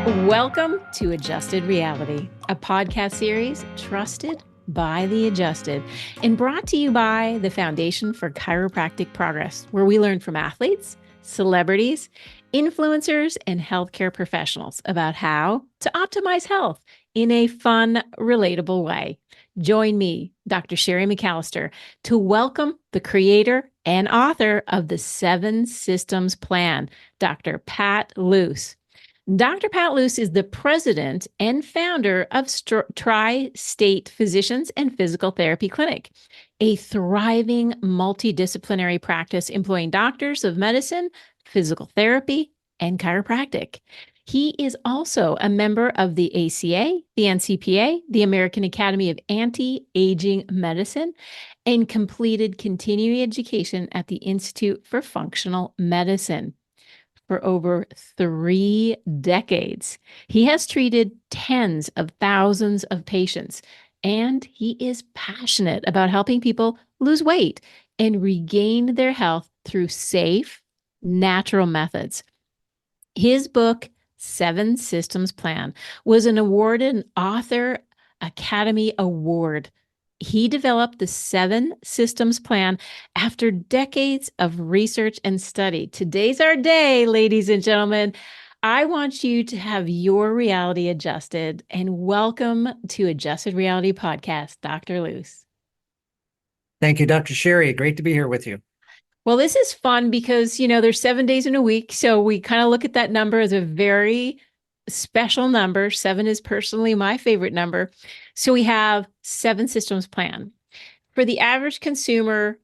Welcome to Adjusted Reality, a podcast series trusted by the adjusted and brought to you by the Foundation for Chiropractic Progress, where we learn from athletes, celebrities, influencers, and healthcare professionals about how to optimize health in a fun, relatable way. Join me, Dr. Sherry McAllister, to welcome the creator and author of the 7 Systems Plan, Dr. Pat Luse. Dr. Pat Luse is the president and founder of Tri-State Physicians and Physical Therapy Clinic, a thriving multidisciplinary practice employing doctors of medicine, physical therapy, and chiropractic. He is also a member of the ACA, the NCPA, the American Academy of Anti-Aging Medicine, and completed continuing education at the Institute for Functional Medicine. For over 3 decades. He has treated tens of thousands of patients, and he is passionate about helping people lose weight and regain their health through safe, natural methods. His book, 7 Systems Plan, was an awarded Author Academy Award. He developed the 7 Systems Plan after decades of research and study. Today's our day, ladies and gentlemen. I want you to have your reality adjusted, and welcome to Adjusted Reality Podcast, Dr. Luse. Thank you, Dr. Sherry. Great to be here with you. Well, this is fun because, there's 7 days in a week. So we kind of look at that number as a very special number. 7 is personally my favorite number. So we have 7 Systems Plan. For the average consumer,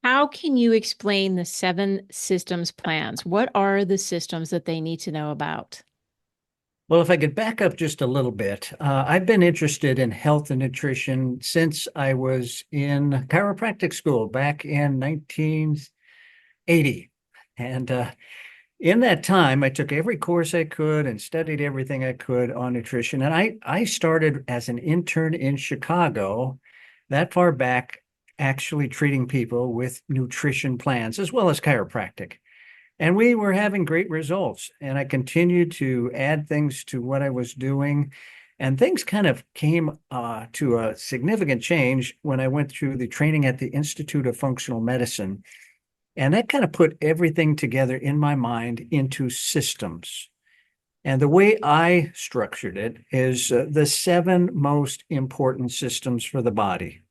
how can you explain the 7 Systems Plans? What are the systems that they need to know about? Well, if I could back up just a little bit, I've been interested in health and nutrition since I was in chiropractic school back in 1980. And in that time, I took every course I could and studied everything I could on nutrition. And I started as an intern in Chicago, that far back, actually treating people with nutrition plans as well as chiropractic. And we were having great results. And I continued to add things to what I was doing. And things kind of came to a significant change when I went through the training at the Institute of Functional Medicine. And that kind of put everything together in my mind into systems. And the way I structured it is the 7 most important systems for the body.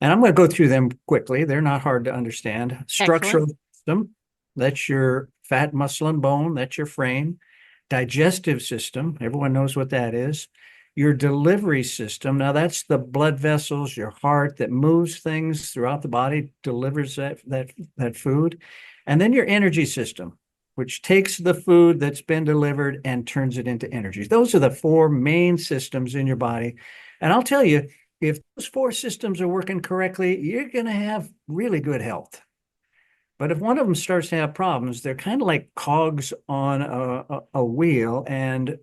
And I'm going to go through them quickly. They're not hard to understand. Structural system, that's your fat, muscle, and bone. That's your frame. Digestive system, everyone knows what that is. Your delivery system, now that's the blood vessels, your heart that moves things throughout the body, delivers that food. And then your energy system, which takes the food that's been delivered and turns it into energy. Those are the 4 main systems in your body. And I'll tell you, if those 4 systems are working correctly, you're going to have really good health. But if one of them starts to have problems, they're kind of like cogs on a wheel, and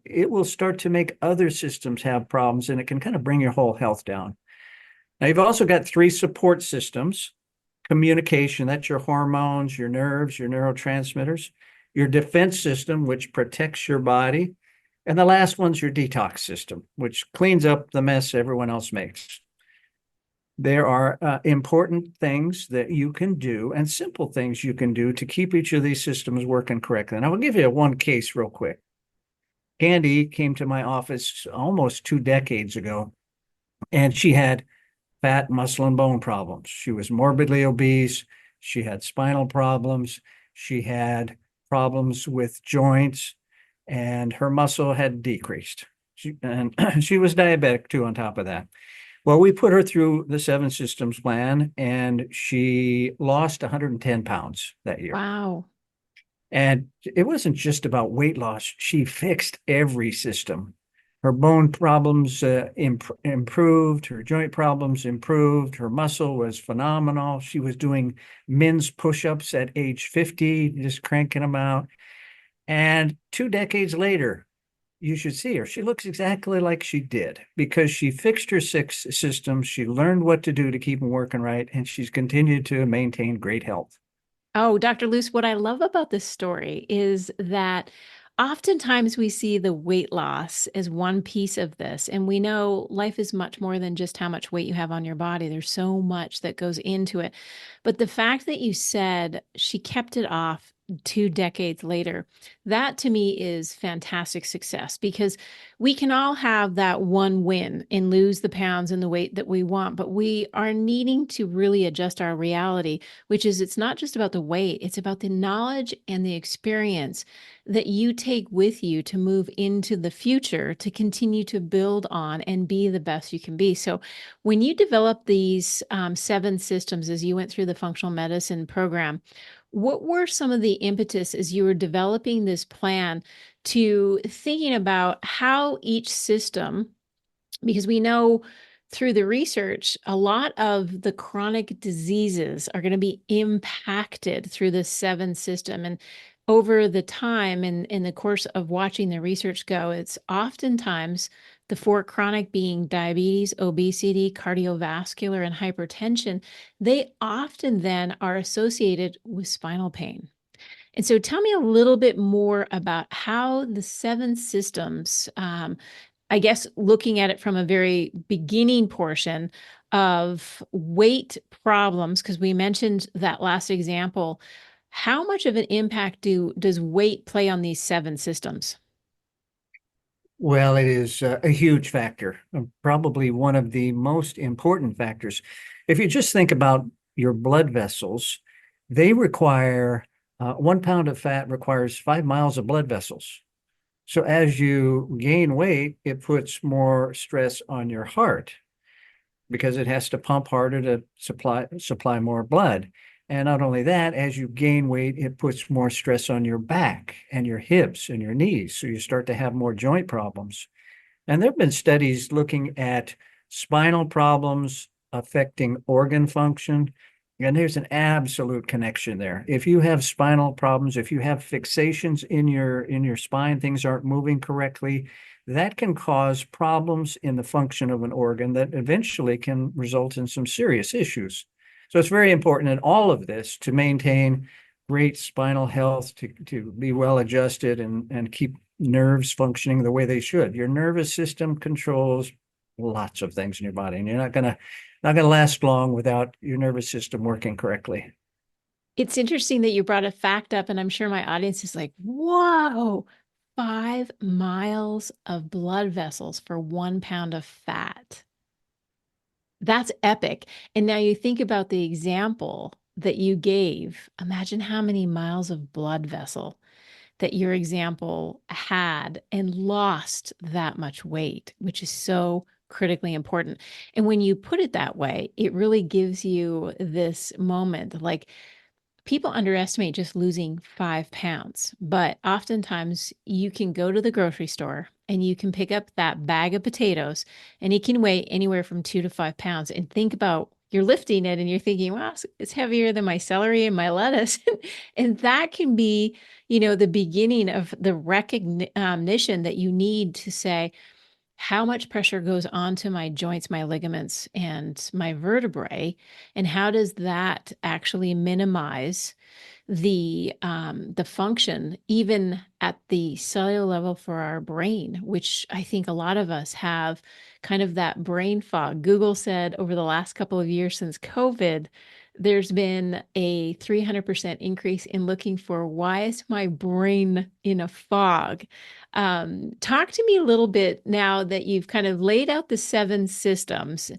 it will start to make other systems have problems, and it can kind of bring your whole health down. Now, you've also got 3 support systems. Communication, that's your hormones, your nerves, your neurotransmitters. Your defense system, which protects your body. And the last one's your detox system, which cleans up the mess everyone else makes. There are important things that you can do and simple things you can do to keep each of these systems working correctly. And I will give you one case real quick. Candy came to my office almost 2 decades ago, and she had fat, muscle, and bone problems. She was morbidly obese. She had spinal problems. She had problems with joints, and her muscle had decreased. And she was diabetic too, on top of that. Well, we put her through the 7 Systems Plan, and she lost 110 pounds that year. Wow. And it wasn't just about weight loss. She fixed every system. Her bone problems improved. Her joint problems improved. Her muscle was phenomenal. She was doing men's push-ups at age 50, just cranking them out. And 2 decades later, you should see her. She looks exactly like she did because she fixed her 6 systems. She learned what to do to keep them working right, and she's continued to maintain great health. Oh, Dr. Luse, what I love about this story is that Oftentimes we see the weight loss as one piece of this, and we know life is much more than just how much weight you have on your body. There's so much that goes into it. But the fact that you said she kept it off 2 decades later, that to me is fantastic success because we can all have that one win and lose the pounds and the weight that we want, but we are needing to really adjust our reality, which is it's not just about the weight, it's about the knowledge and the experience that you take with you to move into the future to continue to build on and be the best you can be. So, when you develop these 7 systems as you went through the functional medicine program, what were some of the impetus as you were developing this plan to thinking about how each system, because we know through the research, a lot of the chronic diseases are going to be impacted through the 7 system. And over the time and in the course of watching the research go, it's oftentimes the 4 chronic being diabetes, obesity, cardiovascular, and hypertension. They often then are associated with spinal pain. And so tell me a little bit more about how the 7 systems, I guess, looking at it from a very beginning portion of weight problems, because we mentioned that last example, how much of an impact does weight play on these 7 systems? Well, it is a huge factor, probably one of the most important factors. If you just think about your blood vessels, they require 1 pound of fat requires 5 miles of blood vessels. So as you gain weight, it puts more stress on your heart because it has to pump harder to supply more blood. And not only that, as you gain weight, it puts more stress on your back and your hips and your knees. So you start to have more joint problems. And there have been studies looking at spinal problems affecting organ function. And there's an absolute connection there. If you have spinal problems, if you have fixations in your spine, things aren't moving correctly, that can cause problems in the function of an organ that eventually can result in some serious issues. So it's very important in all of this to maintain great spinal health, to be well adjusted and keep nerves functioning the way they should. Your nervous system controls lots of things in your body, and you're not gonna last long without your nervous system working correctly. It's interesting that you brought a fact up, and I'm sure my audience is like, whoa, 5 miles of blood vessels for 1 pound of fat. That's epic. And now you think about the example that you gave. Imagine how many miles of blood vessel that your example had and lost that much weight, which is so critically important. And when you put it that way, it really gives you this moment like, people underestimate just losing 5 pounds, but oftentimes you can go to the grocery store and you can pick up that bag of potatoes and it can weigh anywhere from 2 to 5 pounds. And think about you're lifting it and you're thinking, wow, it's heavier than my celery and my lettuce. And that can be, the beginning of the recognition that you need to say, how much pressure goes onto my joints, my ligaments, and my vertebrae, and how does that actually minimize the function even at the cellular level for our brain, which I think a lot of us have kind of that brain fog. Google said over the last couple of years since COVID, there's been a 300% increase in looking for why is my brain in a fog. Talk to me a little bit now that you've kind of laid out the 7 systems,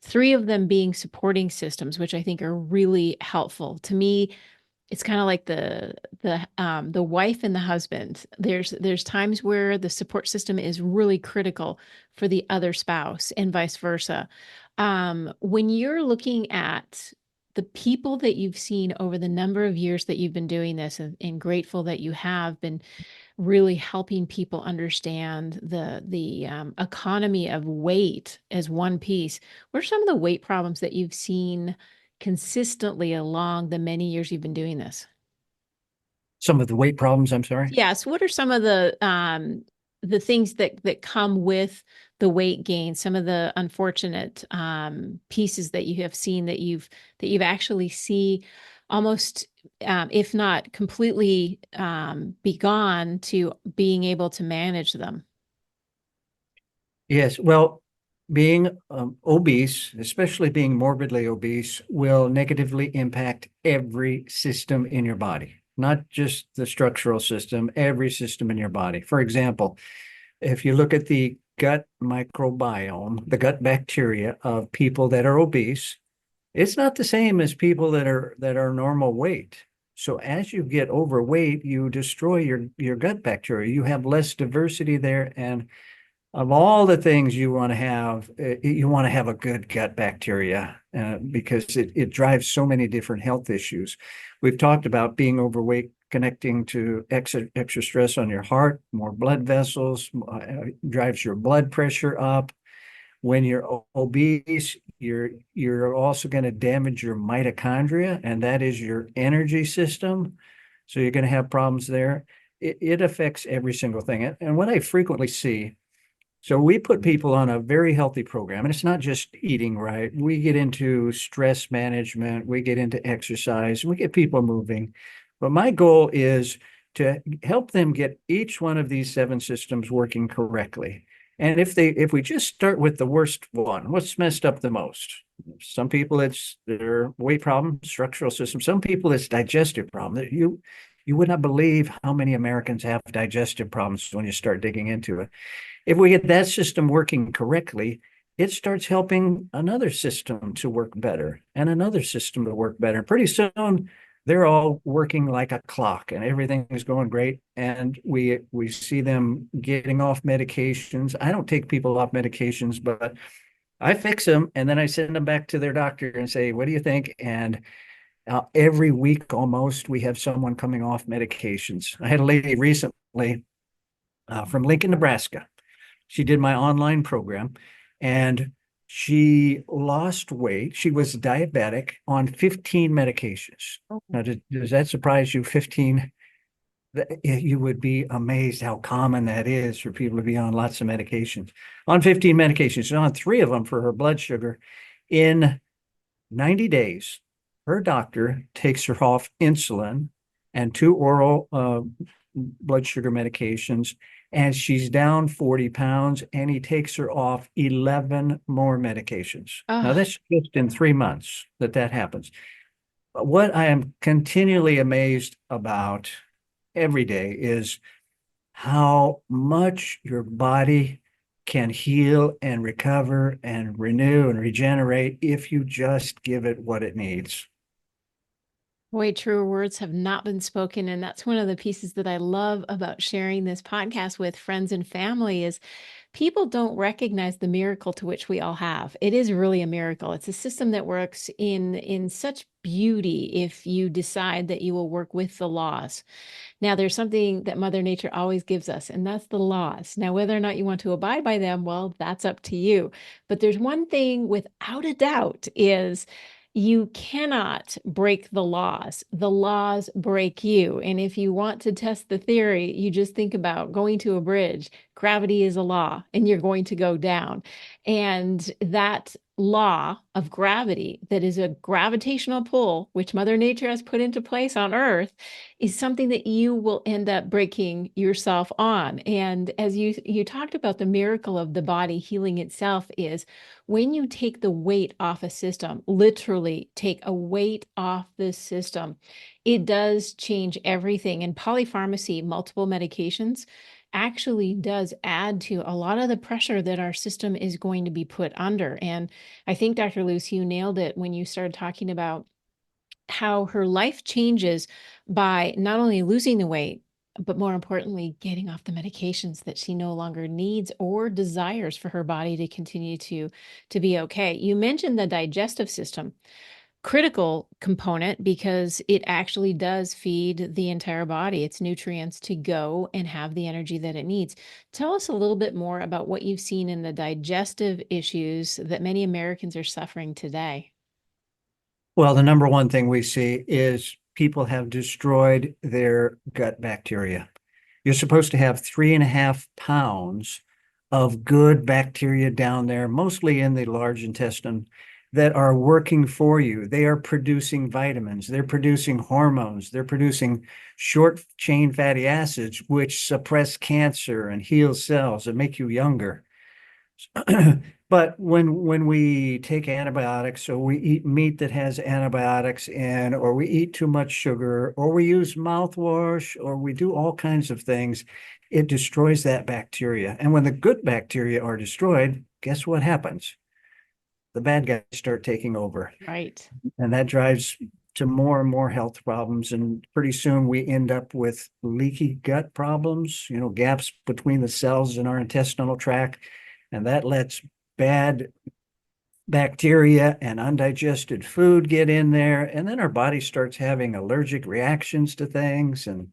3 of them being supporting systems, which I think are really helpful. To me, it's kind of like the wife and the husband. There's times where the support system is really critical for the other spouse and vice versa. When you're looking at the people that you've seen over the number of years that you've been doing this, and grateful that you have been really helping people understand the economy of weight as one piece. What are some of the weight problems that you've seen consistently along the many years you've been doing this? Some of the weight problems, I'm sorry. Yes. What are some of the things that come with the weight gain? Some of the unfortunate pieces that you have seen that you've actually see almost if not completely be gone, to being able to manage them? Yes, well, being obese, especially being morbidly obese, will negatively impact every system in your body, not just the structural system, every system in your body. For example, if you look at the gut microbiome, the gut bacteria of people that are obese, it's not the same as people that are normal weight. So as you get overweight, you destroy your gut bacteria. You have less diversity there, and of all the things you want to have a good gut bacteria because it drives so many different health issues. We've talked about being overweight connecting to extra stress on your heart, more blood vessels, drives your blood pressure up. When you're obese, you're also going to damage your mitochondria, and that is your energy system. So you're going to have problems there. It affects every single thing. And what I frequently see, so we put people on a very healthy program, and it's not just eating right. We get into stress management, we get into exercise, we get people moving. But my goal is to help them get each one of these 7 systems working correctly. And if we just start with the worst one, what's messed up the most? Some people it's their weight problem, structural system. Some people it's digestive problem. You would not believe how many Americans have digestive problems when you start digging into it. If we get that system working correctly, it starts helping another system to work better and another system to work better. Pretty soon, they're all working like a clock and everything is going great. And we see them getting off medications. I don't take people off medications, but I fix them and then I send them back to their doctor and say, what do you think? And every week almost, we have someone coming off medications. I had a lady recently from Lincoln, Nebraska. She did my online program and she lost weight. She was diabetic on 15 medications. Now, does that surprise you? 15? You would be amazed how common that is for people to be on lots of medications. On 15 medications, she's on 3 of them for her blood sugar. In 90 days, her doctor takes her off insulin and 2 oral blood sugar medications, and she's down 40 pounds, and he takes her off 11 more medications. Now, Oh, that's just in 3 months that happens. But what I am continually amazed about every day is how much your body can heal and recover and renew and regenerate if you just give it what it needs. way truer words have not been spoken. And that's one of the pieces that I love about sharing this podcast with friends and family is people don't recognize the miracle to which we all have. It is really a miracle. It's a system that works in such beauty if you decide that you will work with the laws. Now, there's something that Mother Nature always gives us, and that's the laws. Now, whether or not you want to abide by them, well, that's up to you. But there's one thing without a doubt is you cannot break the laws. The laws break you. And if you want to test the theory, you just think about going to a bridge. Gravity is a law, and you're going to go down. And that law of gravity, that is a gravitational pull, which Mother Nature has put into place on Earth, is something that you will end up breaking yourself on. And as you talked about, the miracle of the body healing itself is when you take the weight off a system, literally take a weight off the system, it does change everything. And polypharmacy, multiple medications, actually does add to a lot of the pressure that our system is going to be put under. And I think, Dr. Luce, you nailed it when you started talking about how her life changes by not only losing the weight, but more importantly, getting off the medications that she no longer needs or desires for her body to continue to be okay. You mentioned the digestive system, critical component because it actually does feed the entire body, its nutrients to go and have the energy that it needs. Tell us a little bit more about what you've seen in the digestive issues that many Americans are suffering today. Well, the number one thing we see is people have destroyed their gut bacteria. You're supposed to have 3.5 pounds of good bacteria down there, mostly in the large intestine, that are working for you. They are producing vitamins, they're producing hormones, they're producing short chain fatty acids, which suppress cancer and heal cells and make you younger. But when we take antibiotics, or we eat meat that has antibiotics in, or we eat too much sugar, or we use mouthwash, or we do all kinds of things, it destroys that bacteria. And when the good bacteria are destroyed, guess what happens? The bad guys start taking over. Right. And that drives to more and more health problems. And pretty soon we end up with leaky gut problems, gaps between the cells in our intestinal tract. And that lets bad bacteria and undigested food get in there. And then our body starts having allergic reactions to things, and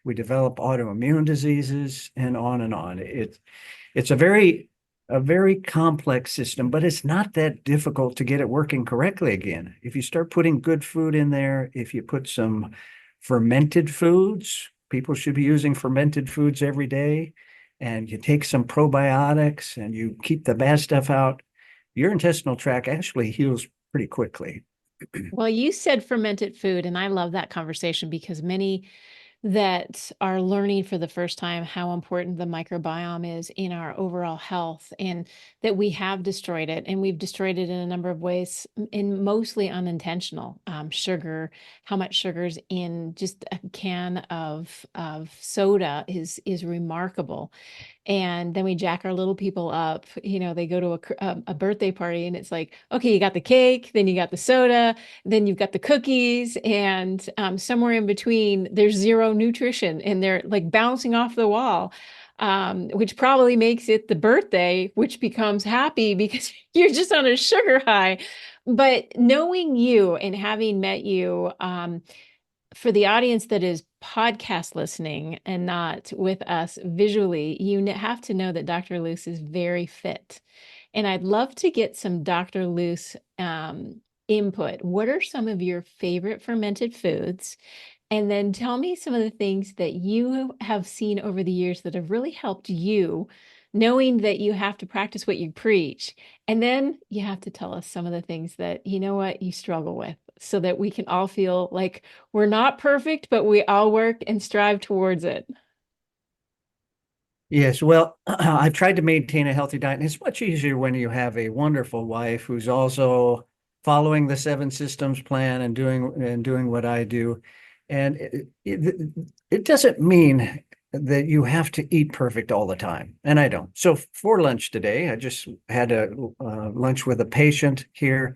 we develop autoimmune diseases, and on and on. It's a very complex system, but it's not that difficult to get it working correctly again. If you start putting good food in there, if you put some fermented foods, people should be using fermented foods every day, and you take some probiotics and you keep the bad stuff out, your intestinal tract actually heals pretty quickly. Well, you said fermented food, and I love that conversation because many that are learning for the first time how important the microbiome is in our overall health, and that we have destroyed it, and we've destroyed it in a number of ways, and mostly unintentional. Sugar, how much sugar's in just a can of soda is remarkable. And then we jack our little people up. They go to a birthday party, and it's like, okay, you got the cake, then you got the soda, then you've got the cookies, and somewhere in between, there's zero nutrition, and they're like bouncing off the wall, which probably makes it the birthday, which becomes happy because you're just on a sugar high. But knowing you and having met you, for the audience that is podcast listening and not with us visually, you have to know that Dr. Luse is very fit. And I'd love to get some Dr. Luse input. What are some of your favorite fermented foods? And then tell me some of the things that you have seen over the years that have really helped you, knowing that you have to practice what you preach. And then you have to tell us some of the things that, you struggle with, so that we can all feel like we're not perfect, but we all work and strive towards it. Yes, well, I've tried to maintain a healthy diet, and it's much easier when you have a wonderful wife who's also following the seven systems plan and doing what I do. And it doesn't mean that you have to eat perfect all the time, and I don't. So for lunch today, I just had a lunch with a patient here.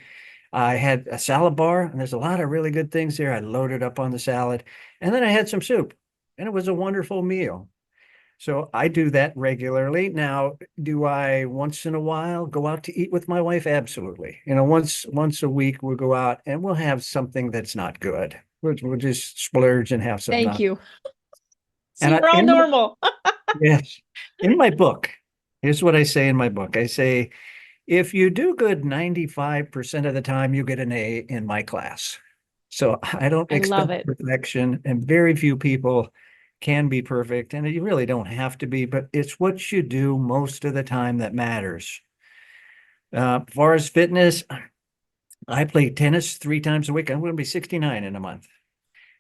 I had a salad bar, and there's a lot of really good things there. I loaded up on the salad, and then I had some soup, and it was a wonderful meal. So I do that regularly. Now, do I once in a while go out to eat with my wife? Absolutely. Once a week we'll go out and we'll have something that's not good. We'll just splurge and have some Thank not. you. And See, we're all normal. yes, in my book, here's what I say in my book. I say, if you do good 95% of the time, you get an A in my class. So I don't I love expect it. perfection, and very few people can be perfect, and you really don't have to be, but it's what you do most of the time that matters. As far as fitness, I play tennis 3 times a week. I'm going to be 69 in a month.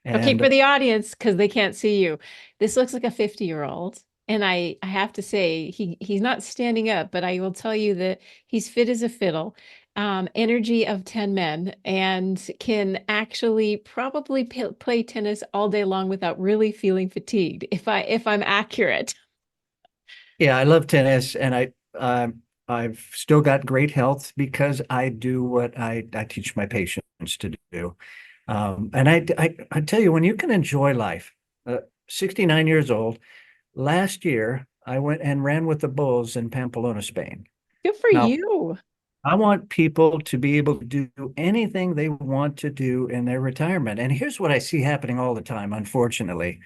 Okay, And for the audience, because they can't see you, this looks like a 50-year-old. And I have to say, he's not standing up, but I will tell you that he's fit as a fiddle, energy of 10 men, and can actually probably play tennis all day long without really feeling fatigued, if I'm accurate. yeah, I love tennis, and I've still got great health because I do what I teach my patients to do. And I tell you, when you can enjoy life, 69 years old, last year I went and ran with the bulls in Pamplona, Spain. Good for Now, you. I want people to be able to do anything they want to do in their retirement. And here's what I see happening all the time, unfortunately.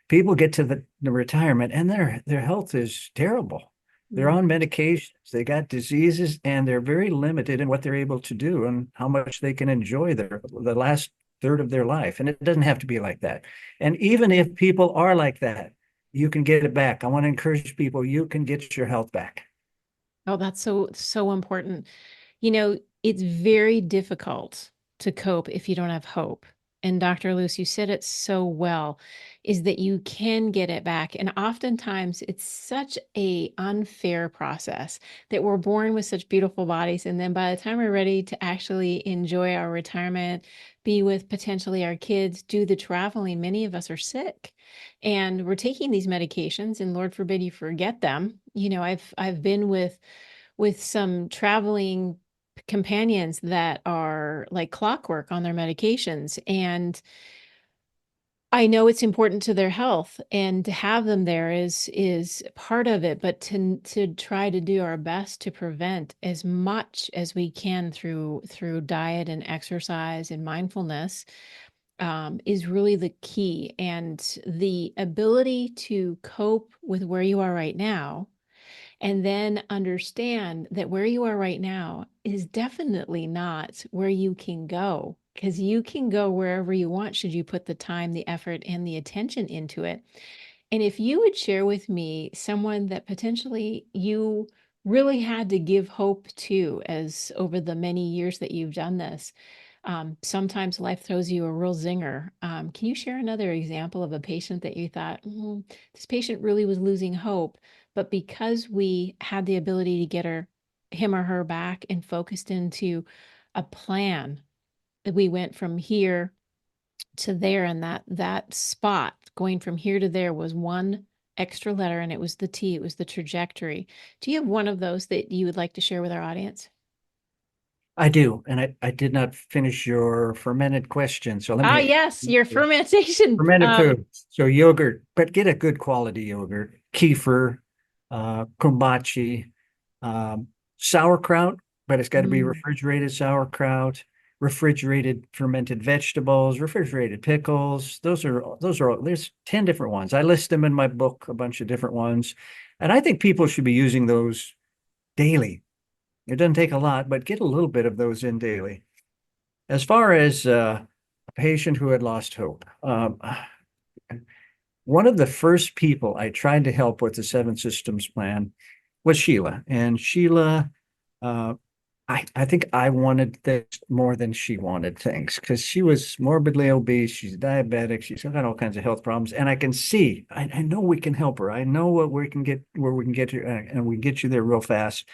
People get to the retirement and their health is terrible. They're on Mhm. medications, they got diseases, and they're very limited in what they're able to do and how much they can enjoy the last third of their life. And it doesn't have to be like that. And even if people are like that, you can get it back. I want to encourage people, you can get your health back. Oh, that's so important. You know, it's very difficult to cope if you don't have hope. And Dr. Luce, you said it so well, is that you can get it back. And oftentimes it's such a unfair process that we're born with such beautiful bodies. And then by the time we're ready to actually enjoy our retirement, be with potentially our kids, do the traveling, many of us are sick. And we're taking these medications, and Lord forbid you forget them. I've been with some traveling companions that are like clockwork on their medications, and I know it's important to their health, and to have them there is part of it, but to try to do our best to prevent as much as we can through diet and exercise and mindfulness is really the key. And the ability to cope with where you are right now, and then understand that where you are right now is definitely not where you can go, because you can go wherever you want should you put the time, the effort, and the attention into it. And if you would share with me someone that potentially you really had to give hope to, as over the many years that you've done this, sometimes life throws you a real zinger. Can you share another example of a patient that you thought, this patient really was losing hope, but because we had the ability to get him or her back and focused into a plan, that we went from here to there, and that spot going from here to there was one extra letter, and it was the T, it was the trajectory. Do you have one of those that you would like to share with our audience? I do. And I did not finish your fermented question. So let Ah, me yes, your fermentation. fermented food. So yogurt, but get a good quality yogurt, kefir, kombucha, um, sauerkraut, but it's got to be Mm. refrigerated sauerkraut, refrigerated fermented vegetables, refrigerated pickles. Those are there's 10 different ones. I list them in my book, a bunch of different ones. And I think people should be using those daily. It doesn't take a lot, but get a little bit of those in daily. As far as a patient who had lost hope, one of the first people I tried to help with the Seven Systems Plan was Sheila. And Sheila, uh, I think I wanted things more than she wanted things, because she was morbidly obese. She's diabetic. She's got all kinds of health problems. And I can see, I know we can help her. I know what we can get, where we can get you, and we can get you there real fast.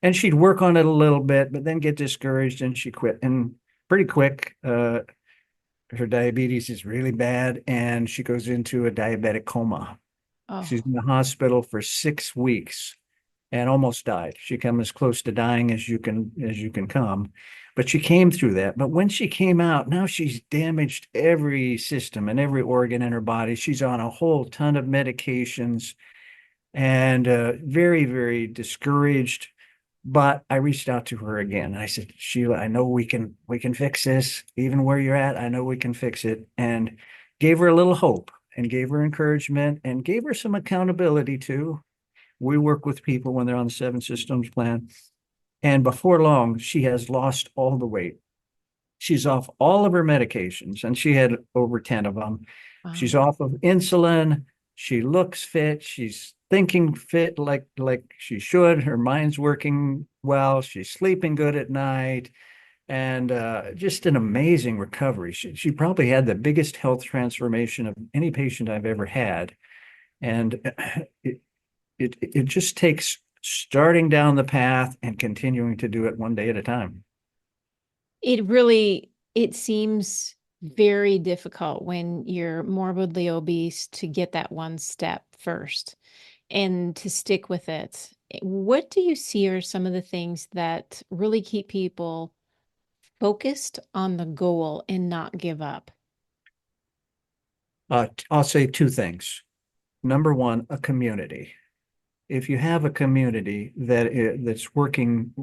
And she'd work on it a little bit, but then get discouraged and she quit. And pretty quick, her diabetes is really bad, and she goes into a diabetic coma. She's Oh, in the hospital for 6 weeks and almost died. She came as close to dying as you can come, but she came through that. But when she came out, now she's damaged every system and every organ in her body. She's on a whole ton of medications, and very, very discouraged. But I reached out to her again. I said, Sheila, I know we can fix this. Even where you're at, I know we can fix it. And gave her a little hope, and gave her encouragement, and gave her some accountability too. We work with people when they're on the Seven Systems Plan. And before long, she has lost all the weight. She's off all of her medications, and she had over 10 of them. She's wow. off of insulin. She looks fit. She's thinking fit, like she should. Her mind's working well. She's sleeping good at night, and just an amazing recovery. She probably had the biggest health transformation of any patient I've ever had. And it just takes starting down the path and continuing to do it one day at a time. It seems very difficult when you're morbidly obese to get that one step first and to stick with it. What do you see are some of the things that really keep people focused on the goal and not give up? I'll say two things. Number one, a community. If you have a community that's working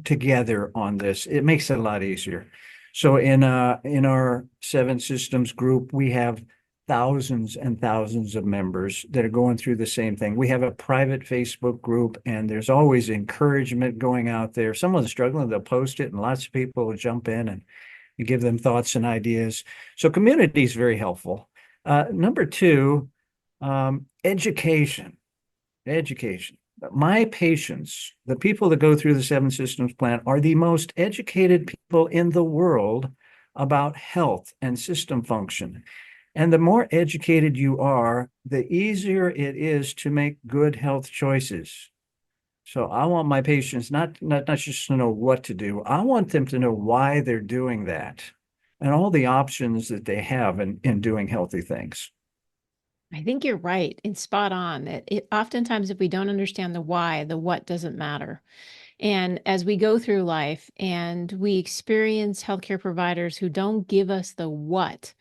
together on this, it makes it a lot easier. So in our Seven Systems group, we have thousands and thousands of members that are going through the same thing. We have a private Facebook group, and there's always encouragement going out there. If someone's struggling, they'll post it, and lots of people will jump in and give them thoughts and ideas. So community is very helpful. Number two, education. Education. my patients, the people that go through the Seven Systems Plan, are the most educated people in the world about health and system function. And the more educated you are, the easier it is to make good health choices. So I want my patients not just to know what to do. I want them to know why they're doing that and all the options that they have in doing healthy things. I think you're right and spot on. Oftentimes, if we don't understand the why, the what doesn't matter. And as we go through life and we experience healthcare providers who don't give us the what,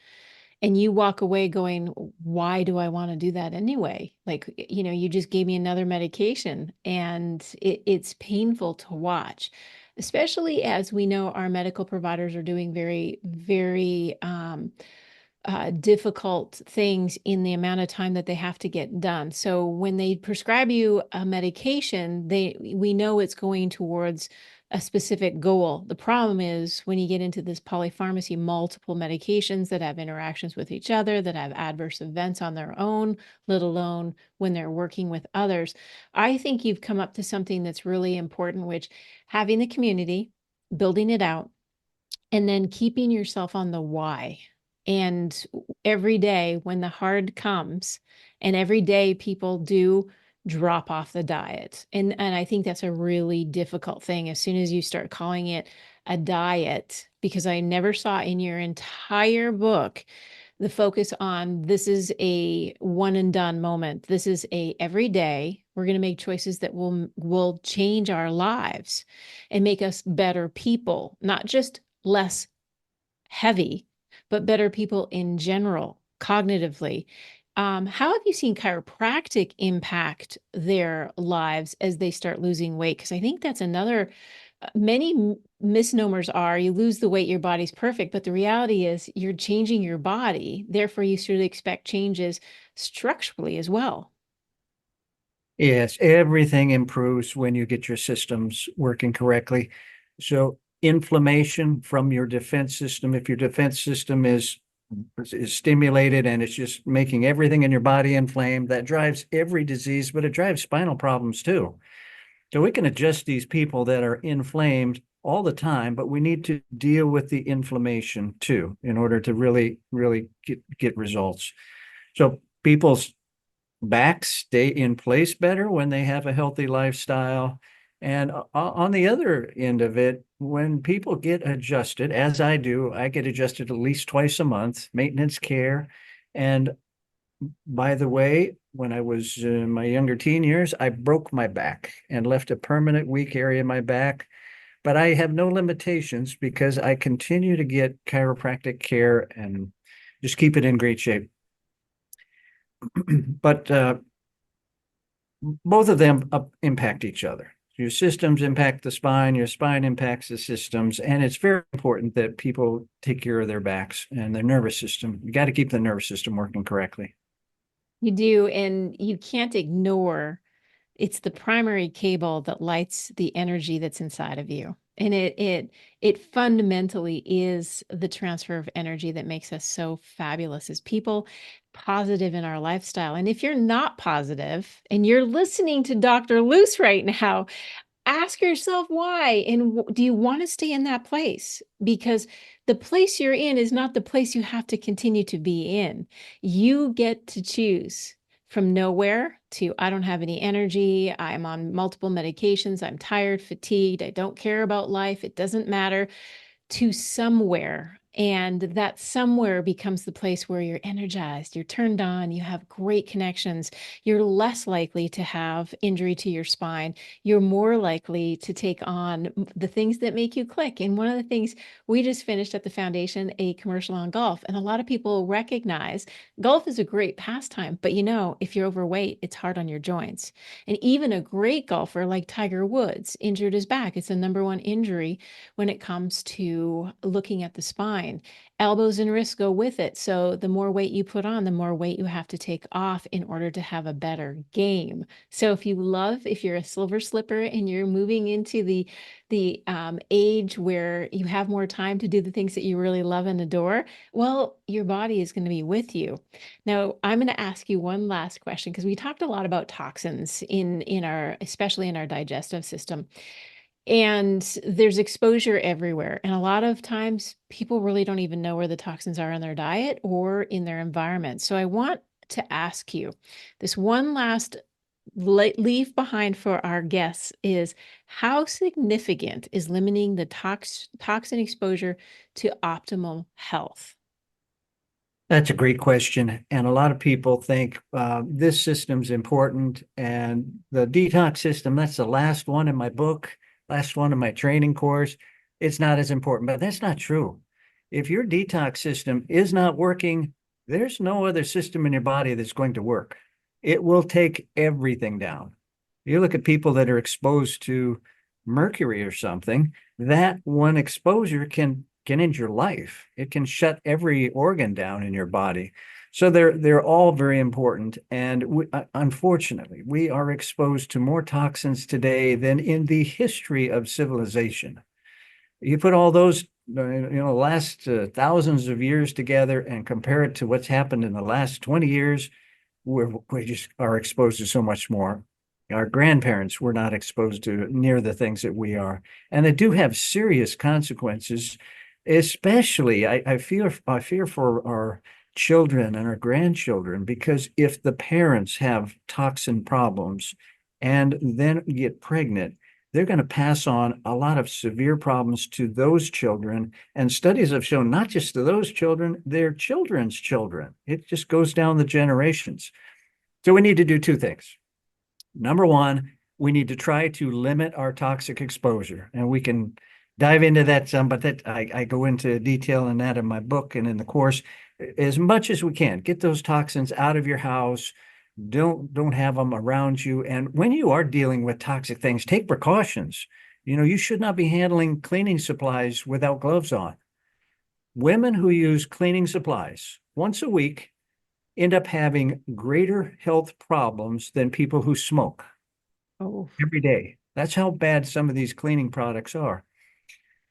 and you walk away going, why do I want to do that anyway? Like, you just gave me another medication, and it's painful to watch, especially as we know our medical providers are doing very, very difficult things in the amount of time that they have to get done. So when they prescribe you a medication, we know it's going towards a specific goal. The problem is when you get into this polypharmacy, multiple medications that have interactions with each other, that have adverse events on their own, let alone when they're working with others. I think you've come up to something that's really important, which having the community, building it out, and then keeping yourself on the why. And every day when the hard comes, and every day people do drop off the diet. And I think that's a really difficult thing as soon as you start calling it a diet, because I never saw in your entire book the focus on this is a one and done moment. This is a every day we're going to make choices that will change our lives and make us better people, not just less heavy, but better people in general, cognitively. How have you seen chiropractic impact their lives as they start losing weight? Because I think that's another, many misnomers are you lose the weight, your body's perfect, but the reality is you're changing your body. Therefore, you should expect changes structurally as well. Yes, everything improves when you get your systems working correctly. So inflammation from your defense system, if your defense system is stimulated and it's just making everything in your body inflamed, that drives every disease, but it drives spinal problems too. So we can adjust these people that are inflamed all the time, but we need to deal with the inflammation too in order to really get results. So people's backs stay in place better when they have a healthy lifestyle. And on the other end of it, when people get adjusted, as I do, I get adjusted at least twice a month, maintenance care. And by the way, when I was in my younger teen years, I broke my back and left a permanent weak area in my back. But I have no limitations because I continue to get chiropractic care and just keep it in great shape. But both of them impact each other. Your systems impact the spine, your spine impacts the systems, and it's very important that people take care of their backs and their nervous system. You got to keep the nervous system working correctly. You do, and you can't ignore it's the primary cable that lights the energy that's inside of you. And it fundamentally is the transfer of energy that makes us so fabulous as people, positive in our lifestyle. And if you're not positive and you're listening to Dr. Luce right now, ask yourself why. And do you want to stay in that place? Because the place you're in is not the place you have to continue to be in. You get to choose from nowhere to I don't have any energy. I'm on multiple medications. I'm tired, fatigued. I don't care about life. It doesn't matter, to somewhere. And that somewhere becomes the place where you're energized, you're turned on, you have great connections. You're less likely to have injury to your spine. You're more likely to take on the things that make you click. And one of the things we just finished at the foundation, a commercial on golf. And a lot of people recognize golf is a great pastime, but if you're overweight, it's hard on your joints. And even a great golfer like Tiger Woods injured his back. It's the number one injury when it comes to looking at the spine. spine. Elbows and wrists go with it. So the more weight you put on, the more weight you have to take off in order to have a better game. So if you're a silver slipper and you're moving into the age where you have more time to do the things that you really love and adore, well, your body is going to be with you. Now, I'm going to ask you one last question because we talked a lot about toxins in our, especially in our digestive system. And there's exposure everywhere. And a lot of times people really don't even know where the toxins are in their diet or in their environment. So I want to ask you this one last leave behind for our guests is how significant is limiting the toxin exposure to optimal health? That's a great question. And a lot of people think this system's important. And the detox system, that's the last one in my book, last one in my training course. It's not as important, but that's not true. If your detox system is not working, there's no other system in your body that's going to work. It will take everything down. You look at people that are exposed to mercury or something, that one exposure can end your life. It can shut every organ down in your body. So they're all very important. And unfortunately, we are exposed to more toxins today than in the history of civilization. You put all those, last thousands of years together and compare it to what's happened in the last 20 years, we just are exposed to so much more. Our grandparents were not exposed to near the things that we are. And they do have serious consequences. Especially, I fear for our children and our grandchildren, because if the parents have toxin problems and then get pregnant, they're going to pass on a lot of severe problems to those children. And studies have shown not just to those children, their children's children. It just goes down the generations. So we need to do two things. Number one, we need to try to limit our toxic exposure, and we can dive into that some, but that I go into detail in that in my book and in the course as much as we can. Get those toxins out of your house. Don't have them around you. And when you are dealing with toxic things, take precautions. You should not be handling cleaning supplies without gloves on. Women who use cleaning supplies once a week end up having greater health problems than people who smoke every day. That's how bad some of these cleaning products are.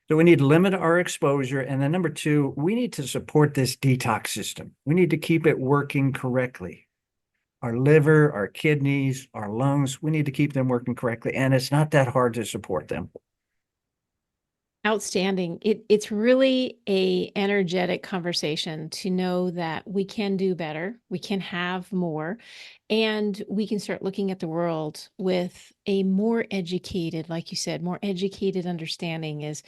So we need to limit our exposure. And then number two, we need to support this detox system. We need to keep it working correctly. Our liver, our kidneys, our lungs, we need to keep them working correctly. And it's not that hard to support them. Outstanding. It's really a energetic conversation to know that we can do better, we can have more, and we can start looking at the world with a more educated, like you said, more educated understanding is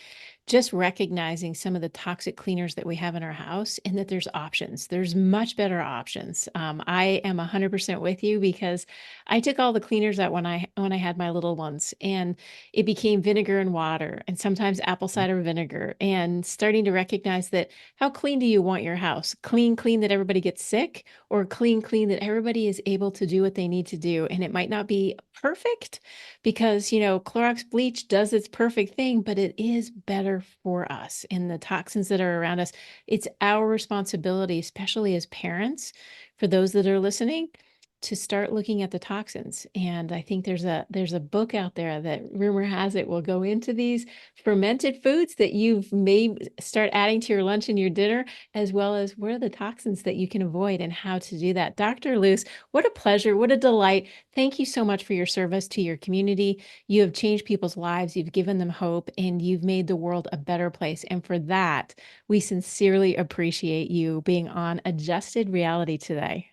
just recognizing some of the toxic cleaners that we have in our house and that there's options. There's much better options. I am 100% with you because I took all the cleaners out when I had my little ones, and it became vinegar and water and sometimes apple cider vinegar, and starting to recognize that how clean do you want your house? Clean that everybody gets sick, or clean that everybody is able to do what they need to do. And it might not be perfect because, Clorox bleach does its perfect thing, but it is better for us and the toxins that are around us. It's our responsibility, especially as parents, for those that are listening, to start looking at the toxins. And I think there's a book out there that rumor has it will go into these fermented foods that you've may start adding to your lunch and your dinner, as well as what are the toxins that you can avoid and how to do that. Dr. Luse, what a pleasure, what a delight. Thank you so much for your service to your community. You have changed people's lives, you've given them hope, and you've made the world a better place. And for that, we sincerely appreciate you being on Adjusted Reality today.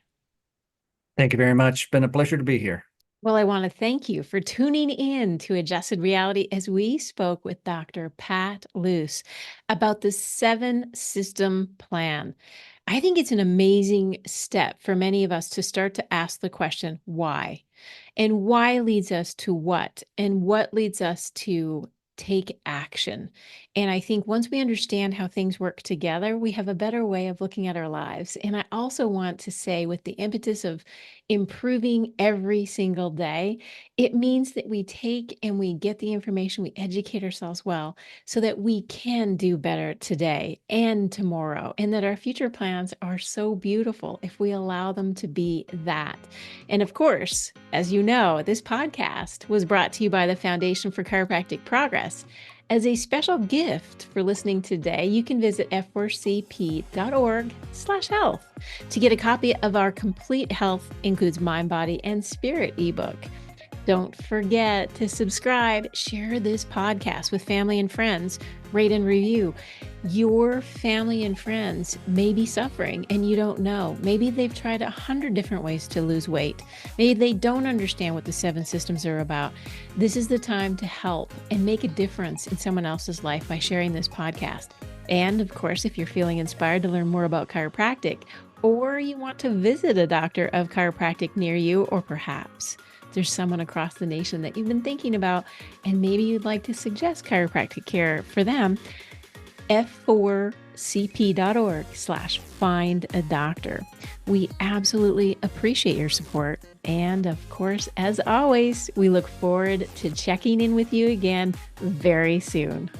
Thank you very much. It's been a pleasure to be here. Well, I want to thank you for tuning in to Adjusted Reality as we spoke with Dr. Pat Luse about the 7-system plan. I think it's an amazing step for many of us to start to ask the question, why? And why leads us to what? And what leads us to take action. And I think once we understand how things work together, we have a better way of looking at our lives. And I also want to say, with the impetus of improving every single day, it means that we take and we get the information, we educate ourselves well, so that we can do better today and tomorrow, and that our future plans are so beautiful if we allow them to be that. And of course, as you know, this podcast was brought to you by the Foundation for Chiropractic Progress. As a special gift for listening today, you can visit f4cp.org/health to get a copy of our Complete Health Includes Mind, Body, and Spirit ebook. Don't forget to subscribe, share this podcast with family and friends, rate and review. Your family and friends may be suffering and you don't know. Maybe they've tried 100 different ways to lose weight. Maybe they don't understand what the 7 systems are about. This is the time to help and make a difference in someone else's life by sharing this podcast. And of course, if you're feeling inspired to learn more about chiropractic, or you want to visit a doctor of chiropractic near you, or perhaps there's someone across the nation that you've been thinking about, and maybe you'd like to suggest chiropractic care for them, f4cp.org/find a doctor. We absolutely appreciate your support. And of course, as always, we look forward to checking in with you again very soon.